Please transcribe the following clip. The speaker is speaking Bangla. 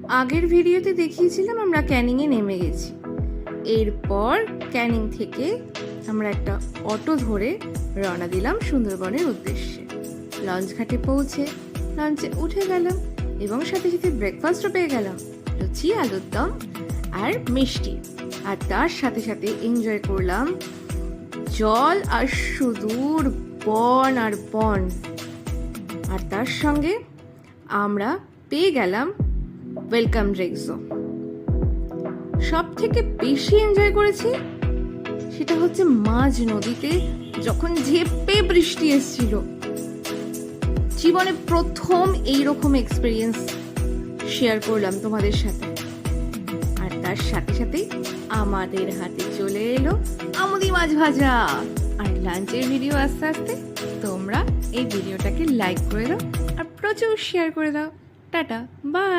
আগের ভিডিওতে দেখিয়েছিলাম আমরা ক্যানিংয়ে নেমে গেছি। এরপর ক্যানিং থেকে আমরা একটা অটো ধরে রওনা দিলাম সুন্দরবনের উদ্দেশ্যে। লঞ্চ ঘাটে পৌঁছে লঞ্চে উঠে গেলাম এবং সাথে সাথে ব্রেকফাস্টও পেয়ে গেলাম, লুচি, আলুর দম আর মিষ্টি। আর তার সাথে সাথে এনজয় করলাম জল আর সুদূর বন আর বন। আর তার সঙ্গে আমরা পেয়ে গেলাম ওয়েলকাম ড্রিঙ্কসও। সব থেকে বেশি এনজয় করেছি সেটা হচ্ছে মাঝ নদীতে যখন ঝেঁপে বৃষ্টি এসেছিল। জীবনে প্রথম এইরকম এক্সপিরিয়েন্স শেয়ার করলাম তোমাদের সাথে। আর তার সাথে সাথে আমাদের হাতে চলে এলো আমুদি মাছ ভাজা। আর লাঞ্চের ভিডিও আস্তে আস্তে তোমরা এই ভিডিওটাকে লাইক করে দাও আর প্রচুর শেয়ার করে দাও। Tata, by.